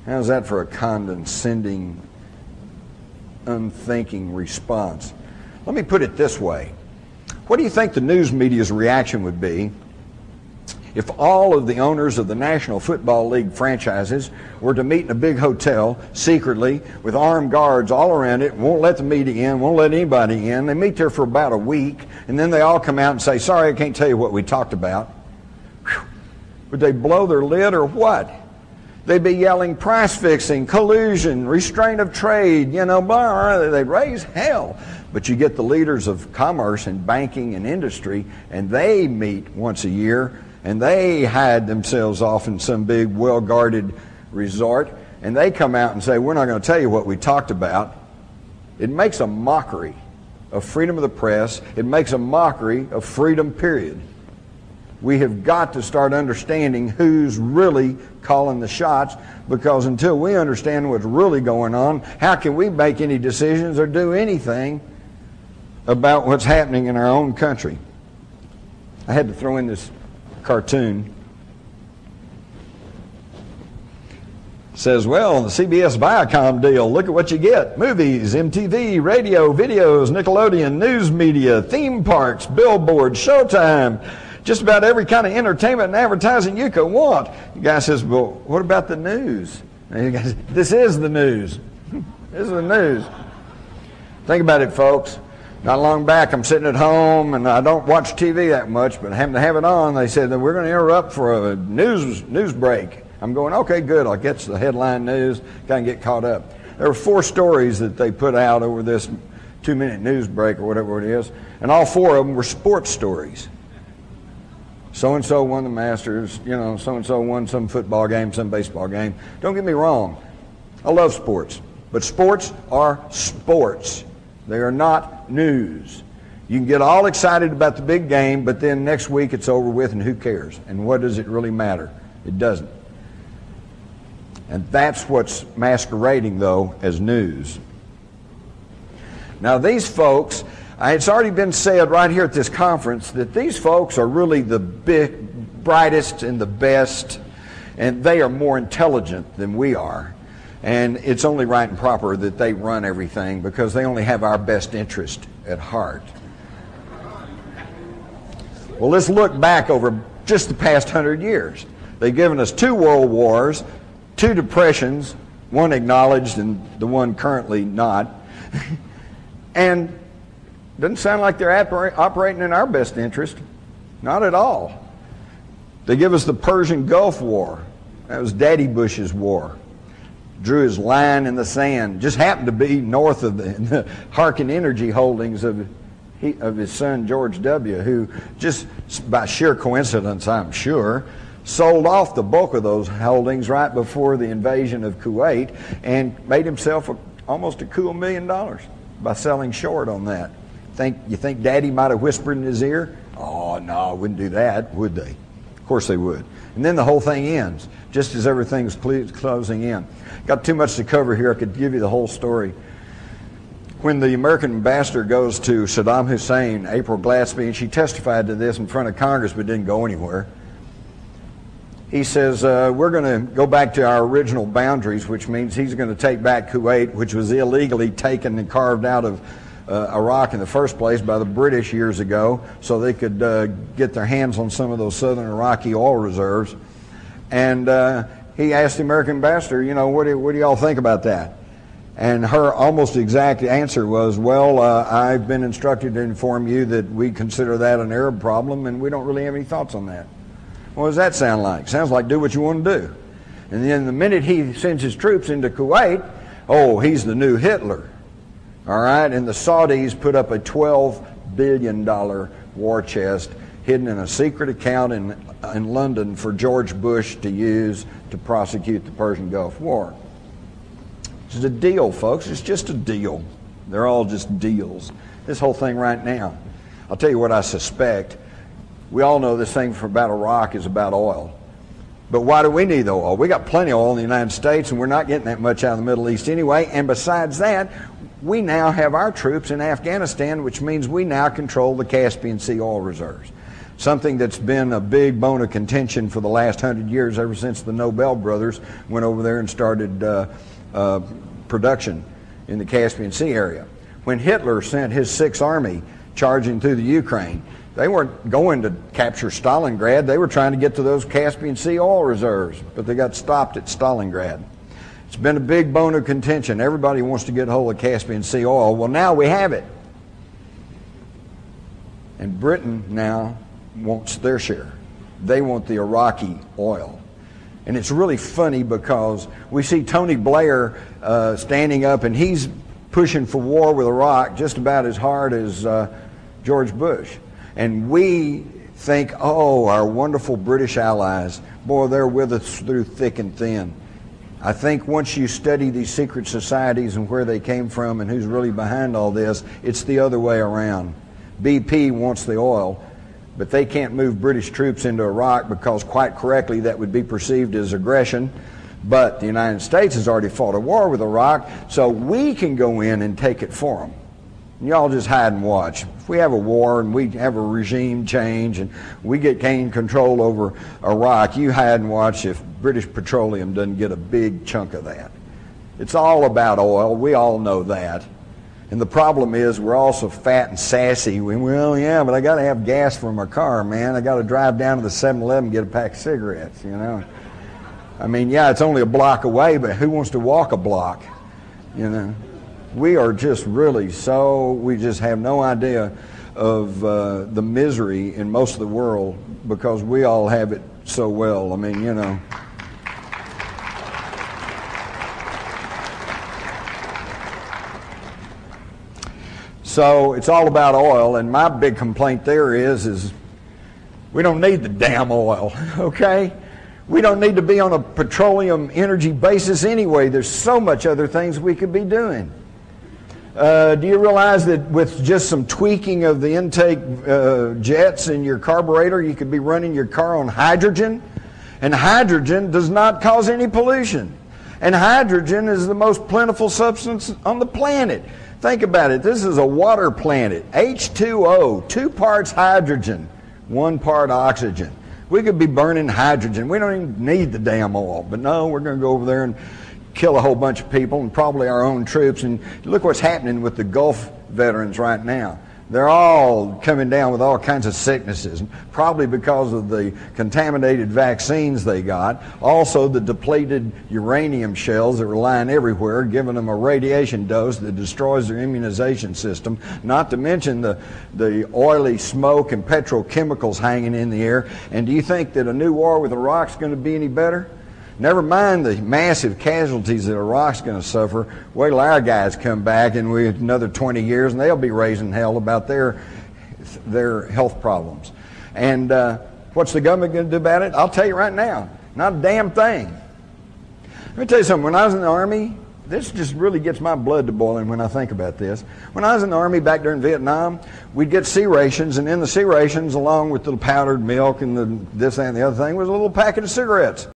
How's that for a condescending, unthinking response? Let me put it this way. What do you think the news media's reaction would be if all of the owners of the National Football League franchises were to meet in a big hotel secretly with armed guards all around it, won't let the media in, won't let anybody in. They meet there for about a week, and then they all come out and say, sorry, I can't tell you what we talked about. Whew. Would they blow their lid or what? They'd be yelling price fixing, collusion, restraint of trade, blah, blah. They'd raise hell. But you get the leaders of commerce and banking and industry, and they meet once a year, and they hide themselves off in some big, well-guarded resort, and they come out and say, we're not going to tell you what we talked about. It makes a mockery of freedom of the press. It makes a mockery of freedom, period. We have got to start understanding who's really calling the shots, because until we understand what's really going on, how can we make any decisions or do anything about what's happening in our own country? I had to throw in this cartoon. It says, well, the CBS Viacom deal, look at what you get. Movies, MTV, radio, videos, Nickelodeon, news media, theme parks, billboards, Showtime, just about every kind of entertainment and advertising you could want. The guy says, well, what about the news? And the guy says, this is the news. This is the news. Think about it, folks. Not long back, I'm sitting at home, and I don't watch TV that much, but I happen to have it on. They said that we're going to interrupt for a news break. I'm going, okay, good. I'll get to the headline news, kind of get caught up. There were 4 stories that they put out over this 2-minute news break or whatever it is, and all 4 of them were sports stories. So-and-so won the Masters, so-and-so won some football game, some baseball game. Don't get me wrong. I love sports, but sports are sports. They are not news. You can get all excited about the big game, but then next week it's over with, and who cares? And what does it really matter? It doesn't. And that's what's masquerading, though, as news. Now, these folks, it's already been said right here at this conference that these folks are really the brightest and the best, and they are more intelligent than we are. And it's only right and proper that they run everything, because they only have our best interest at heart. Well, let's look back over just the past 100 years. They've given us 2 world wars, 2 depressions, one acknowledged and the one currently not. And it doesn't sound like they're operating in our best interest. Not at all. They give us the Persian Gulf War. That was Daddy Bush's war. Drew his line in the sand. Just happened to be north of the Harkin Energy holdings of his son George W., who just by sheer coincidence, I'm sure, sold off the bulk of those holdings right before the invasion of Kuwait and made himself almost a cool $1 million by selling short on that. You think Daddy might have whispered in his ear? Oh, no, wouldn't do that, would they? Of course they would. And then the whole thing ends, just as everything's closing in. Got too much to cover here. I could give you the whole story. When the American ambassador goes to Saddam Hussein, April Glaspie, and she testified to this in front of Congress but didn't go anywhere, he says, we're going to go back to our original boundaries, which means he's going to take back Kuwait, which was illegally taken and carved out of Iraq in the first place by the British years ago, so they could get their hands on some of those southern Iraqi oil reserves. And he asked the American ambassador, what do y'all think about that? And her almost exact answer was, well, I've been instructed to inform you that we consider that an Arab problem, and we don't really have any thoughts on that. What does that sound like? Sounds like do what you want to do. And then the minute he sends his troops into Kuwait, oh, he's the new Hitler. All right? And the Saudis put up a $12 billion war chest hidden in a secret account in London for George Bush to use to prosecute the Persian Gulf War. It's a deal, folks. It's just a deal. They're all just deals. This whole thing right now. I'll tell you what I suspect. We all know this thing about Iraq is about oil. But why do we need the oil? We got plenty of oil in the United States, and we're not getting that much out of the Middle East anyway. And besides that, we now have our troops in Afghanistan, which means we now control the Caspian Sea oil reserves. something that's been a big bone of contention for the last 100 years, ever since the Nobel brothers went over there and started production in the Caspian Sea area. When Hitler sent his Sixth Army charging through the Ukraine, they weren't going to capture Stalingrad. They were trying to get to those Caspian Sea oil reserves, but they got stopped at Stalingrad. It's been a big bone of contention. Everybody wants to get hold of Caspian Sea oil. Well, now we have it. And Britain now wants their share. They want the Iraqi oil. And it's really funny because we see Tony Blair standing up, and he's pushing for war with Iraq just about as hard as George Bush. And we think, oh, our wonderful British allies, boy, they're with us through thick and thin. I think once you study these secret societies and where they came from and who's really behind all this, it's the other way around. BP wants the oil, but they can't move British troops into Iraq because, quite correctly, that would be perceived as aggression. But the United States has already fought a war with Iraq, so we can go in and take it for them. Y'all just hide and watch. If we have a war and we have a regime change and we gain control over Iraq, you hide and watch if British Petroleum doesn't get a big chunk of that. It's all about oil. We all know that. And the problem is we're all so fat and sassy. Well, yeah, but I got to have gas for my car, man. I got to drive down to the 7-Eleven and get a pack of cigarettes, you know. I mean, yeah, it's only a block away, but who wants to walk a block, you know? We are just really we just have no idea of the misery in most of the world because we all have it so well. I mean, you know. So it's all about oil, and my big complaint there is we don't need the damn oil, okay? We don't need to be on a petroleum energy basis anyway. There's so much other things we could be doing. Do you realize that with just some tweaking of the intake jets in your carburetor, you could be running your car on hydrogen? And hydrogen does not cause any pollution. And hydrogen is the most plentiful substance on the planet. Think about it. This is a water planet. H2O, 2 parts hydrogen, 1 part oxygen. We could be burning hydrogen. We don't even need the damn oil. But no, we're going to go over there and kill a whole bunch of people, and probably our own troops. And look what's happening with the Gulf veterans right now. They're all coming down with all kinds of sicknesses, probably because of the contaminated vaccines they got. Also, the depleted uranium shells that were lying everywhere, giving them a radiation dose that destroys their immunization system, not to mention the oily smoke and petrochemicals hanging in the air. And do you think that a new war with Iraq's going to be any better? Never mind the massive casualties that Iraq's going to suffer. Wait till our guys come back in another 20 years and they'll be raising hell about their health problems. And what's the government going to do about it? I'll tell you right now, not a damn thing. Let me tell you something. When I was in the Army, this just really gets my blood to boiling when I think about this. When I was in the Army back during Vietnam, we'd get sea rations, and in the sea rations, along with the powdered milk and this, that, and the other thing, was a little packet of cigarettes.